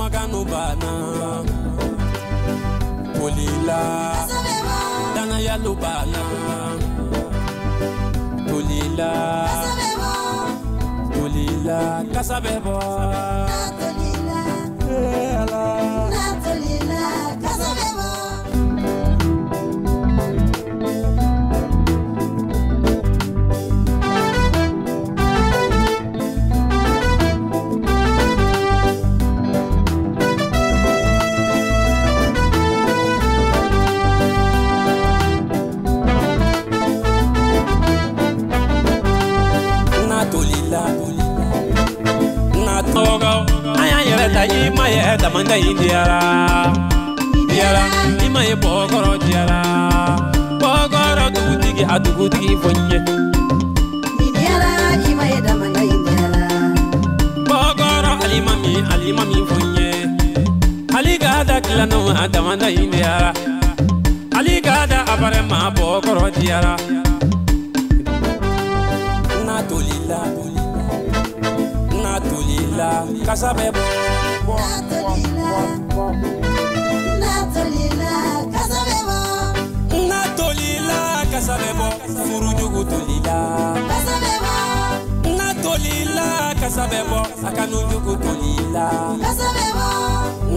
maganu bana Tolila Dana yalu bana Tolila Tolila Kasabebo Imaye damanda indiara Diara Imaye bogoro diara Bogoro adugutigi fonye Diara Imaye damanda indiara Bogoro alimami fonye Aligada kilano damanda indiara Aligada aparema bogoro diara Natolila Natolila Kasabebo Natolila Kasabebo Furujugu Tolila Kasabebo Natolila Kasabebo Akanujugu Tolila Kasabebo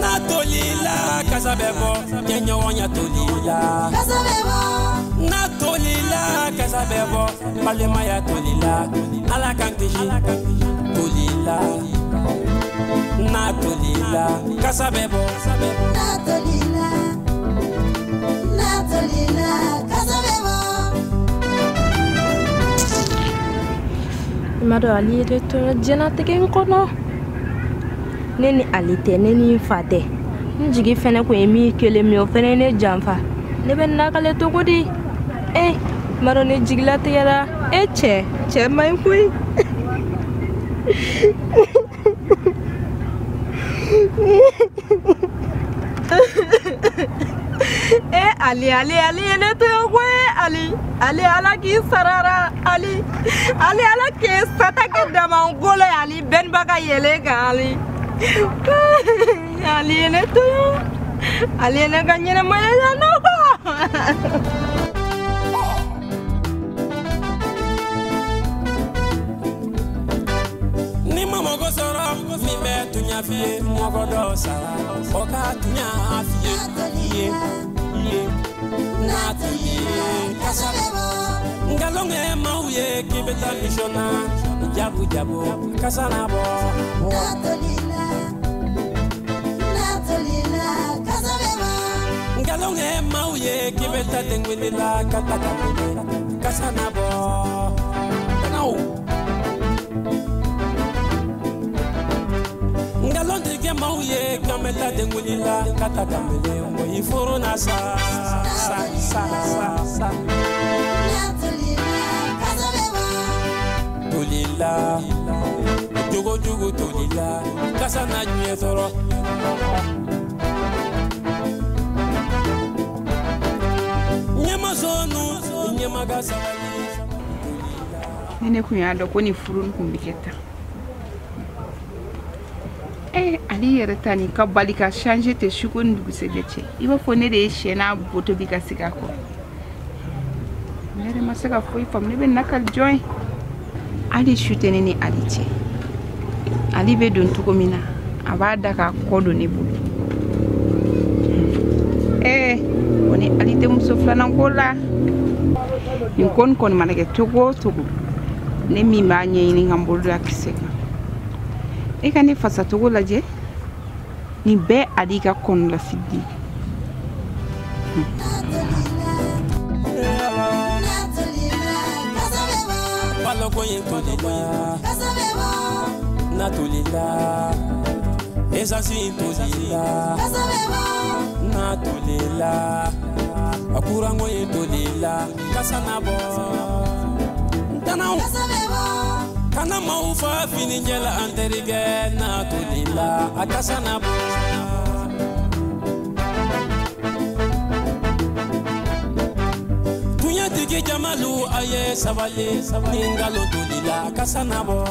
Natolila Kasabebo Kenyonya Tolila Kasabebo Natolila Kasabebo Balemaya Tolila Alakantishi Tolila Natolila Kasabebo Natolila Kasabebo Mado ali reto jena tegen kono neni alite neni fate njigi fene ko emi kele mi ofene ne jamfa ne ben nakale to godi maro ne jigla tiyara che mai fui Ali ne to kwe Ali ala ki sarara Ali ala ke sata ke dama ngole Ali ben baga yele ga Ali ne to Ali ne ga nyina maya no ko Ni mama go sora mi be tunya fie mo go do sara o ka tunya fie Natolila Kasabebo Ngalonge mauye kibeta mishona Jabu kasanabo Natolila Kasabebo Ngalonge mauye kibeta tengwinila Katakamile kasanabo Ngalonde mauye kameta tengwinila Katakamile Ifuru na sa Tolila Jugo Tolila Kasana nyetoro Nyamazonu Nyamagasa Nene kunyado ko ni furun kumbiketa Ali yeretani ka balika changer te shukun duguse gece iba fone de shena boto bika siga ko mere masaka foi fam ne ben nakal joy Ali shutene ni alice Ali be don tuko mina abada ka kodo ne bu woni Ali te muso flana ngola ni kon manake togo ne mi ma nyini ngambodo akiseka kani fasa togo laje ni be adiga kon la fiddi Natolila Ezasi Tolila Natolila Akurango Tolila Kasanabo Tanao Kana maufa fini njela anterige Natolila Akasanabo Tunya tiki jamalu aye sabale Ningalo Tolila Akasanabo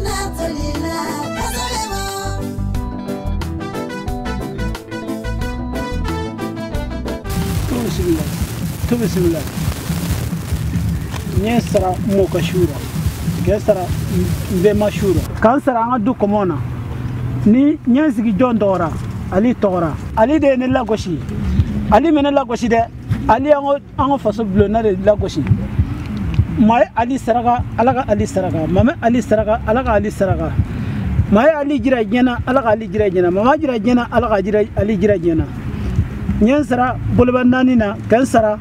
Natolila bismillah nye sara mo ka shura ke sara be ma shura kan sara nga du komona ni nye sigi jon dora ali tora ali de ne la goshi ali mena la goshi de ali ango faso blona de la goshi mai ali saraka alaga ali saraka mama ali saraka alaga ali saraka mai ali jira jena alaga ali jira jena mama jira jena alaga jira ali jira jena nyen sara bolbanani na kan sara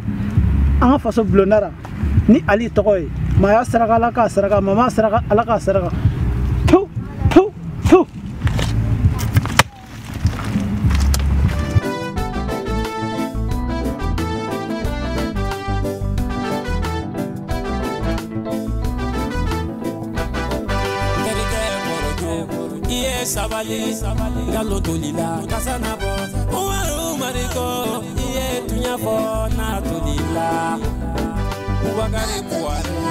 anga faso blonara ni ali tokoy maya saraka alaka saraka mama saraka alaka saraka tu tu tu sabali galo dolila kasana bo umaru mariko iye tunya fo na dolila ubagare kuare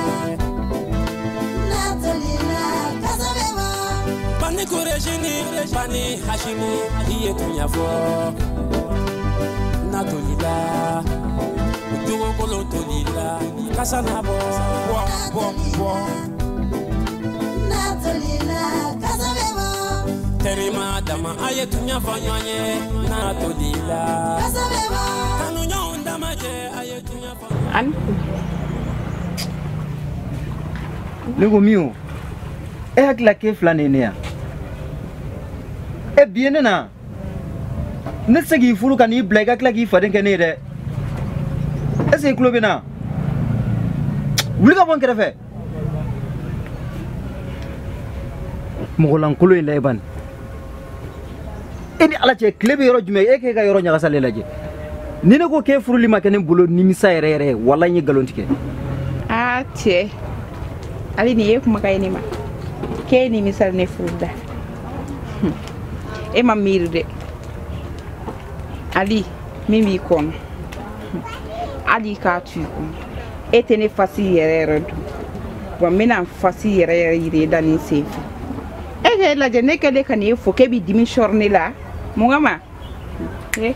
na dolila kasabeba bani kurejini bani hashimi iye tunya fo na dolila ujugo kolo dolila kasana bo bo na dolila kasabeba terima dama ayetunya fanyanye na tolila kasabeba kanu nyonda maje ayetunya an Lego mio hakla ke flane ne ya e bien na ne segi furu kan i blaga kla ki faden ke ne de ese club na wuli ka bon kere fe mogolan kulo ile ban edi ala che club yoro jume e ke ga yoro nyaga sale laje ni ne ko ke furu lima ken bulo ni misa yere wala ni galontike a tie ali ni yek maka ni ma ke ni misal ne furda e ma mirde ali mimi kon ali ka tu e tene fasi yere do wa mina fasi yere yire dani sefi e ke la je ne ke de kan e fo ke bi dimi shorni la mu ngama e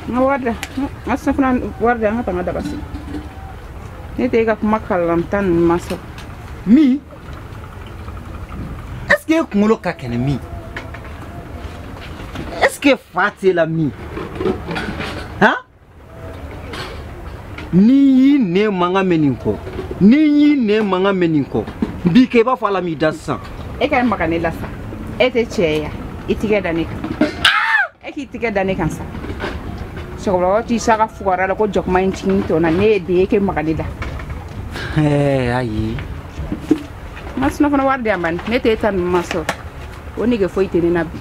nga warda asafna warda nga tanga dabasi ne te ga kuma kallam tan maso mi est-ce que kungolo ka kene mi est-ce que fate la mi hein ni ne manga meninko ni ne manga meninko bi ke ba fala mi dassa e kan makane la sa e te cheya itige danika e ki itige danika sa so ko ti saka fuara la ko jok main to na ne de ke makane la ayi mas no fana warde amban ne te tan maso woni ge foyte ni nabi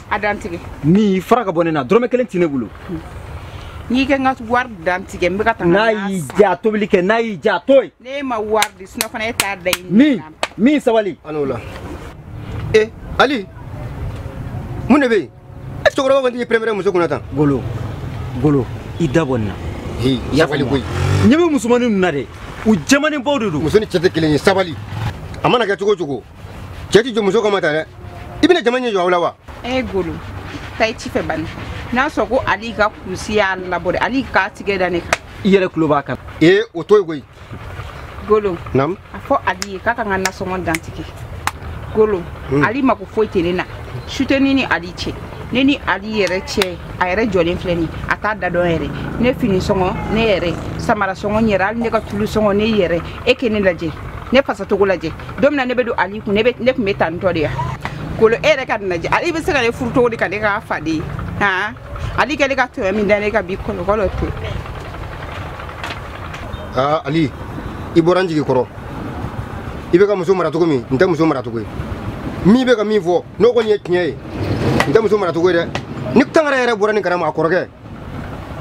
adantige mi faraga bonena drome kelen tinebulu ni ke ngat warde dantige mbika tan nayi ja tobilike nayi ja toy ne ma warde sno fana eta day mi sawali anola ali munebe est-ce que vous avez premier muso kunata golo idabonna hi sabali koy nyebe musumani nunade u jamani bawdudu muso ni chete kileni sabali amana ga tugo cheti jo muso kamata re ibina jamani jo awlawa golo tay ci fe ban na so ko ali ka kusi alla bode ali ka tige dane ka yere kluba kan o toy goy golo nam afo ali ka kan na so mon dantike golo ali mako foite ni na shuteni ni ali che neni ali yere che ayere jolin fleni ata da do yere ne fini songo ne yere samara songo nyera ne ka tulu songo ne yere e keni laje ne pasa to golaje domna ne bedo ali ku ne metan to dia kolo ere kan naje ali be sera ne furto di kan de ka fadi ha ali ke de ka to mi dane ka bi kolo to ali iboranji ki koro ibe ka muso mara to mi nta muso mara to ko mi be ka mi fo no ko nye tinye nta muso mara to ko de ni tangara yere borani karama akoroke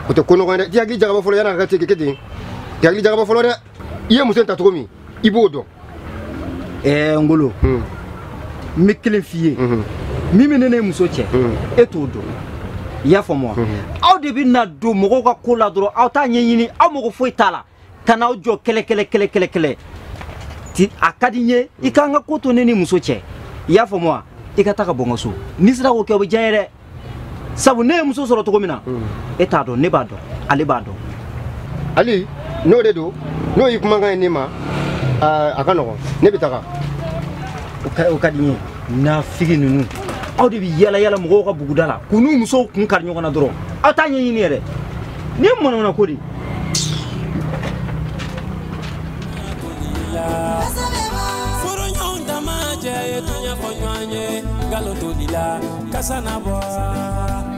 o te kono ko de tiagi jaga ba folo yana ka tike kedi tiagi jaga ba folo de iye muso nta to mi ibodo ngolo mi kelen fiye mi menene muso che e to do ya fo mo aw de bi na do mo ko ko la dro aw ta nyini aw mo ko foi tala kana jo kele ti akadinye ikanga ko to neni muso che ya fo mo ikata ka bongo so ni sira ko ke bo jere sabu ne ye muso sɔrɔ cogo min na e t'a dɔn ne b'a dɔn ale b'a dɔn Ali n'o de don n'o y'i kumakan ye ne ma a ka nɔgɔn ne bɛ taga o ka di n ye nafigi ninnu aw de bɛ yala yala mɔgɔw ka buguda la k'u n'u musow kun kari ɲɔgɔn na dɔrɔn aw t'a ɲɛɲini yɛrɛ ni ye mɔnamɔna ko de Kasana boy